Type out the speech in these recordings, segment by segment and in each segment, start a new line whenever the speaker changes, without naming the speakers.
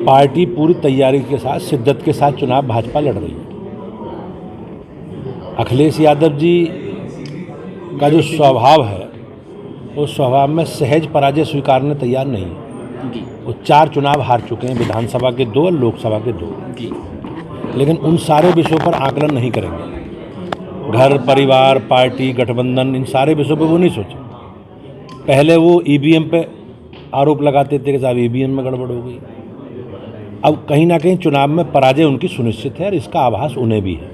Party पूरी तैयारी के साथ, शिद्दत के साथ चुनाव भाजपा लड़ रही है। अखिलेश यादव जी का जो स्वभाव है, उस स्वभाव में सहज पराजय स्वीकारने तैयार नहीं है। वो 4 चुनाव हार चुके हैं, विधानसभा के 2 और लोकसभा के 2। लेकिन उन सारे विषयों पर आकलन नहीं करेंगे। घर परिवार, पार्टी, गठबंधन, इन सारे विषयों पर वो नहीं सोचे। पहले वो ईवीएम पे आरोप लगाते थे कि साहब ईवीएम में गड़बड़ हो गई। अब कहीं ना कहीं चुनाव में पराजय उनकी सुनिश्चित है और इसका आभास उन्हें भी है।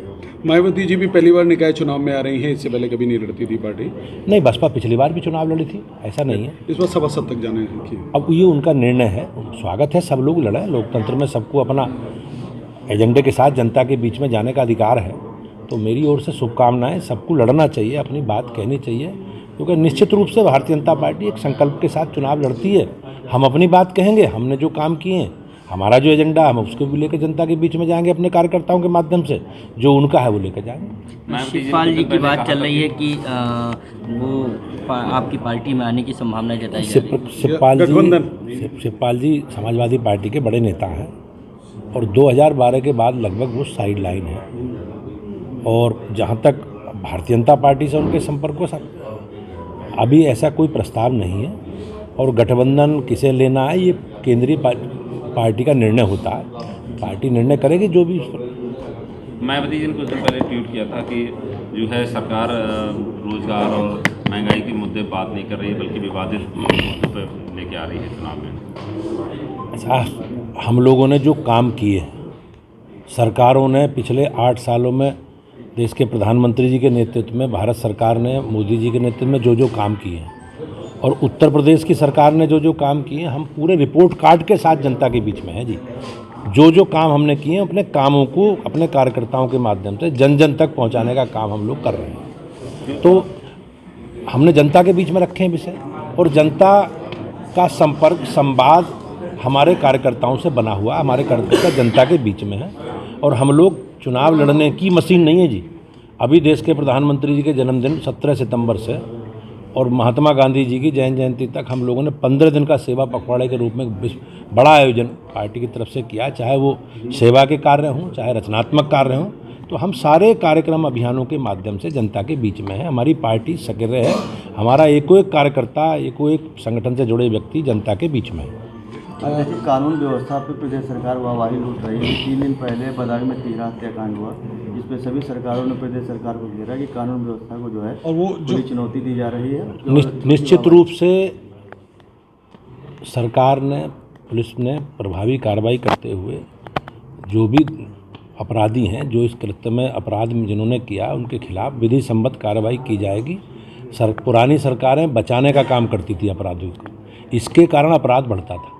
मायावती जी भी पहली बार निकाय चुनाव में आ रही हैं, इससे पहले कभी नहीं लड़ती थी पार्टी।
नहीं, बसपा पिछली बार भी चुनाव लड़ी थी, ऐसा नहीं है।
इस बार सभासद तक जाने की
अब ये उनका निर्णय है, स्वागत है, सब लोग लड़े। लोकतंत्र में सबको अपना एजेंडे के साथ जनता के बीच में जाने का अधिकार है। तो मेरी ओर से शुभकामनाएं। सबको लड़ना चाहिए, अपनी बात कहनी चाहिए, क्योंकि निश्चित रूप से भारतीय जनता पार्टी एक संकल्प के साथ चुनाव लड़ती है। हम अपनी बात कहेंगे, हमने जो काम किए हैं, हमारा जो एजेंडा, हम उसको भी लेकर जनता के बीच में जाएंगे अपने कार्यकर्ताओं के माध्यम से। जो उनका है वो लेकर जाएंगे।
शिवपाल जी की बात चल रही है कि वो आपकी पार्टी में आने की संभावना जताई जा रही है।
शिवपाल जी समाजवादी पार्टी के बड़े नेता हैं और 2012 के बाद लगभग वो साइड लाइन है। और जहाँ तक भारतीय जनता पार्टी से उनके संपर्क को अभी ऐसा कोई प्रस्ताव नहीं है। और गठबंधन किसे लेना है, ये केंद्रीय पार्टी का निर्णय होता है। पार्टी निर्णय करेगी जो भी।
मायावती जी ने कुछ दिन पहले ट्वीट किया था कि जो है सरकार रोजगार और महंगाई के मुद्दे बात नहीं कर रही है, बल्कि विवादित मुद्दों पर लेके आ रही है चुनाव में।
अच्छा, हम लोगों ने जो काम किए, सरकारों ने पिछले 8 सालों में देश के प्रधानमंत्री जी के नेतृत्व में, भारत सरकार ने मोदी जी के नेतृत्व में जो काम किए हैं, और उत्तर प्रदेश की सरकार ने जो काम किए, हम पूरे रिपोर्ट कार्ड के साथ जनता के बीच में हैं जी। जो काम हमने किए, अपने कामों को अपने कार्यकर्ताओं के माध्यम से जन जन तक पहुंचाने का काम हम लोग कर रहे हैं। तो हमने जनता के बीच में रखे हैं विषय, और जनता का संपर्क, संवाद हमारे कार्यकर्ताओं से बना हुआ, हमारे कार्यकर्ता जनता के बीच में है। और हम लोग चुनाव लड़ने की मशीन नहीं है जी। अभी देश के प्रधानमंत्री जी के जन्मदिन 17 सितंबर से और महात्मा गांधी जी की जयंती तक हम लोगों ने 15 दिन का सेवा पखवाड़े के रूप में बड़ा आयोजन पार्टी की तरफ से किया। चाहे वो सेवा के कार्य हों, चाहे रचनात्मक कार्य हों, तो हम सारे कार्यक्रम अभियानों के माध्यम से जनता के बीच में है। हमारी पार्टी सक्रिय है, हमारा एको एक कार्यकर्ता, एको एक संगठन से जुड़े व्यक्ति जनता के बीच में है।
जैसे कानून व्यवस्था पर प्रदेश सरकार वाहवाही लूट रही है। 3 दिन पहले बदायूं में 13 हत्याकांड हुआ, जिसमें सभी सरकारों ने प्रदेश सरकार को घेरा कि कानून व्यवस्था को जो है और वो जो चुनौती दी जा रही है।
निश्चित रूप से सरकार ने, पुलिस ने प्रभावी कार्रवाई करते हुए जो भी अपराधी हैं, जो इस कृत्य में अपराध जिन्होंने किया, उनके खिलाफ विधि सम्मत कार्रवाई की जाएगी। पुरानी सरकारें बचाने का काम करती थी अपराधियों को, इसके कारण अपराध बढ़ता था।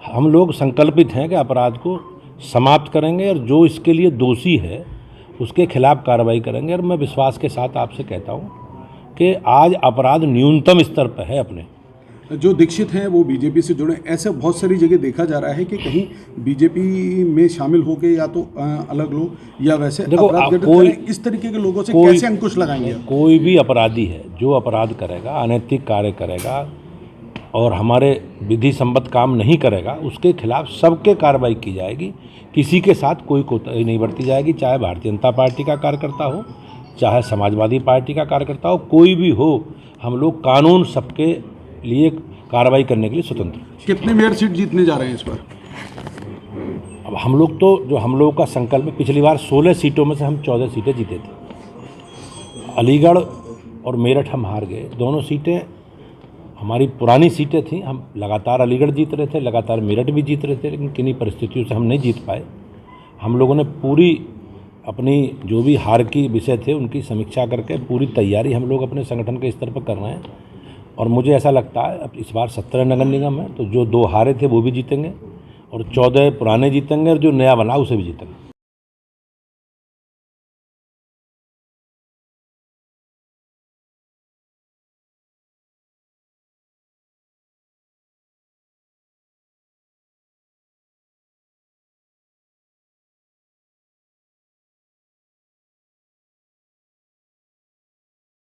हम लोग संकल्पित हैं कि अपराध को समाप्त करेंगे और जो इसके लिए दोषी है उसके खिलाफ कार्रवाई करेंगे। और मैं विश्वास के साथ आपसे कहता हूं कि आज अपराध न्यूनतम स्तर पर है। अपने
जो दीक्षित हैं वो बीजेपी से जुड़े, ऐसे बहुत सारी जगह देखा जा रहा है कि कहीं बीजेपी में शामिल होकर या तो अलग लोग या वैसे कोई इस तरीके के लोगों से कैसे अंकुश लगाएंगे?
कोई भी अपराधी है जो अपराध करेगा, अनैतिक कार्य करेगा और हमारे विधि सम्मत काम नहीं करेगा, उसके खिलाफ सबके कार्रवाई की जाएगी। किसी के साथ कोई कोताही नहीं बरती जाएगी, चाहे भारतीय जनता पार्टी का कार्यकर्ता हो, चाहे समाजवादी पार्टी का कार्यकर्ता हो, कोई भी हो। हम लोग कानून सबके लिए कार्रवाई करने के लिए स्वतंत्र।
कितने मेयर सीट जीतने जा रहे हैं इस बार?
अब हम लोग तो, जो हम लोगों का संकल्प है, पिछली बार 16 सीटों में से हम 14 सीटें जीते थे। अलीगढ़ और मेरठ हम हार गए। दोनों सीटें हमारी पुरानी सीटें थीं। हम लगातार अलीगढ़ जीत रहे थे, लगातार मेरठ भी जीत रहे थे, लेकिन किन्हीं परिस्थितियों से हम नहीं जीत पाए। हम लोगों ने पूरी अपनी जो भी हार की विषय थे उनकी समीक्षा करके पूरी तैयारी हम लोग अपने संगठन के स्तर पर कर रहे हैं। और मुझे ऐसा लगता है अब इस बार 17 नगर निगम है, तो जो 2 हारे थे वो भी जीतेंगे और 14 पुराने जीतेंगे और जो नया बना उसे भी जीतेंगे।